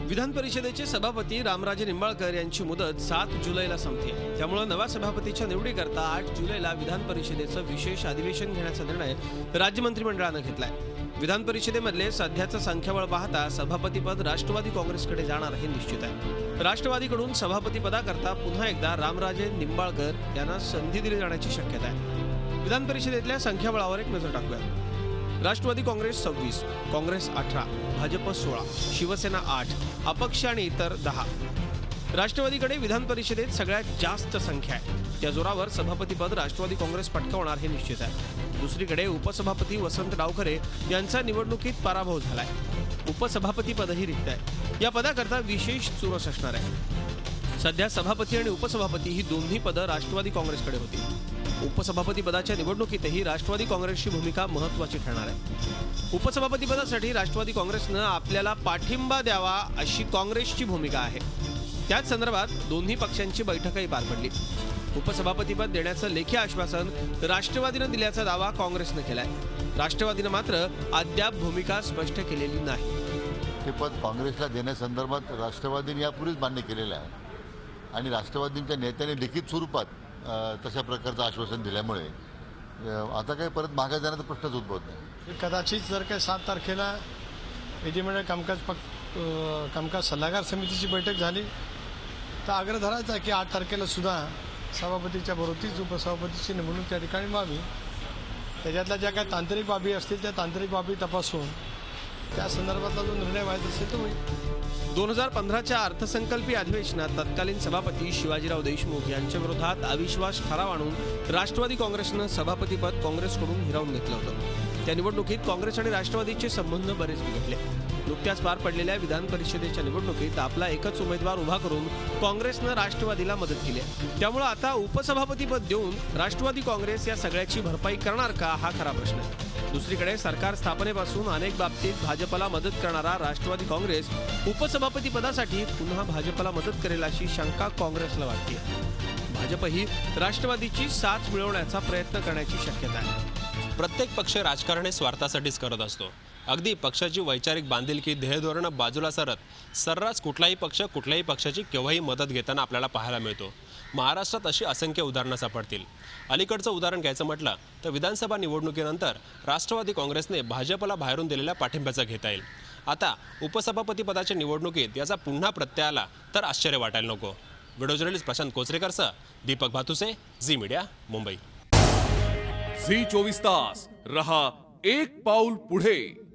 विधान परिषदेचे सभापती रामराजे निंबाळकर यांची मुदत 7 जुलैला संपते। त्यामुळे नव्या सभापतीच्या निवडीकरता 8 जुलैला विधान परिषदेचं विशेष अधिवेशन घेण्याचा निर्णय राज्य मंत्रिमंडळाने घेतलाय। विधान परिषदेमधले सध्याचं संख्याबळ पाहता सभापतीपद राष्ट्रवादी काँग्रेसकडे जाणार हे निश्चित आहे। राष्ट्रवादीकडून सभापतीपदाकरता पुन्हा एकदा रामराजे निंबाळकर यांना संधी दिली जाण्याची शक्यता आहे। विधान परिषदेतल्या संख्याबळावर एक नजर टाकूया। राष्ट्रवादी काँग्रेस 26, काँग्रेस 18, भाजप 16, शिवसेना 8, अपक्ष आणि इतर 10। राष्ट्रवादीकडे विधान परिषदेत सगळ्यात जास्त संख्या आहे। त्या जोरावर सभापतीपद राष्ट्रवादी काँग्रेस पटकावणार हे निश्चित आहे। दुसरीकडे उपसभापती वसंत डावखरे यांचा निवडणुकीत पराभव झालाय। उपसभापती पदही रिक्त आहे। या पदाकरता विशेष चुरस असणार आहे। सध्या सभापती आणि उपसभापती ही दोन्ही पदं राष्ट्रवादी काँग्रेसकडे होती। उपसभापती पदाच्या निवडणुकीतही राष्ट्रवादी काँग्रेसची भूमिका महत्त्वाची ठरणार आहे। उपसभापती पदासाठी राष्ट्रवादी काँग्रेसनं आपल्याला पाठिंबा द्यावा अशी काँग्रेसची भूमिका आहे। त्याच संदर्भात दोन्ही पक्षांची बैठकही पार पडली। उपसभापतीपद देण्याचं लेखी आश्वासन राष्ट्रवादीनं दिल्याचा दावा काँग्रेसनं केलाय। राष्ट्रवादीनं मात्र अद्याप भूमिका स्पष्ट केलेली नाही। हे पद काँग्रेसला देण्यासंदर्भात राष्ट्रवादीने यापूर्वीच मान्य केलेलं आहे आणि राष्ट्रवादीच्या नेत्यांनी लिखित स्वरूपात तशा प्रकारचं आश्वासन दिल्यामुळे आता काही परत मागे जाण्याचा प्रश्नच उद्भवत नाही। कदाचित जर काही 7 तारखेला विधिमंडळ कामकाज सल्लागार समितीची बैठक झाली तर आग्रह धरायचा की 8 तारखेला सुद्धा सभापतीच्या बरोबरीच उपसभापतीची नेमणूक त्या ठिकाणी व्हावी। त्याच्यातल्या ज्या काही तांत्रिक बाबी असतील त्या तांत्रिक बाबी तपासून त्या संदर्भातला जो निर्णय व्हायचा असेल तो होईल। 2015च्या अर्थसंकल्पीय अधिवेशनात तत्कालीन सभापती शिवाजीराव देशमुख यांच्या विरोधात अविश्वास ठराव आणून राष्ट्रवादी काँग्रेसनं सभापतीपद काँग्रेसकडून हिरावून घेतलं होतं। त्या निवडणुकीत काँग्रेस आणि राष्ट्रवादीचे संबंध बरेच बिघडले। नुकत्याच पार पडलेल्या विधान परिषदेच्या निवडणुकीत आपला एकच उमेदवार उभा करून काँग्रेसनं राष्ट्रवादीला मदत केली आहे। त्यामुळे आता उपसभापतीपद देऊन राष्ट्रवादी काँग्रेस या सगळ्याची भरपाई करणार का हा खरा प्रश्न आहे। दुसरीकडे सरकार स्थापनेपासून अनेक बाबतीत भाजपला मदत करणारा राष्ट्रवादी काँग्रेस उपसभापती पदासाठी पुन्हा भाजपला मदत करेल अशी शंका काँग्रेसला वाटते। भाजपही राष्ट्रवादीची साथ मिळवण्याचा प्रयत्न करण्याची शक्यता आहे। प्रत्येक पक्ष राजकारण हे स्वार्थासाठीच करत असतो। अगदी पक्षाची वैचारिक बांधिलकी ध्येयधोरणं बाजूला सरत सर्रास कुठलाही पक्ष कुठल्याही पक्षाची केव्हाही मदत घेताना आपल्याला पाहायला मिळतो। महाराष्ट्रात अशी असंख्य उदाहरणं सापडतील। अलीकडचं उदाहरण घ्यायचं म्हटलं तर विधानसभा निवडणुकीनंतर राष्ट्रवादी काँग्रेसने भाजपला बाहेरून दिलेल्या पाठिंब्याचा घेता येईल। आता उपसभापती पदाच्या निवडणुकीत याचा पुन्हा प्रत्यय आला तर आश्चर्य वाटायला नको। व्हिडिओ जर्नलिस्ट प्रशांत कोचरेकरसह Deepak Bhatuse, Zee media, Mumbai. Zee 24 तास रहा एक पाऊल पुढे।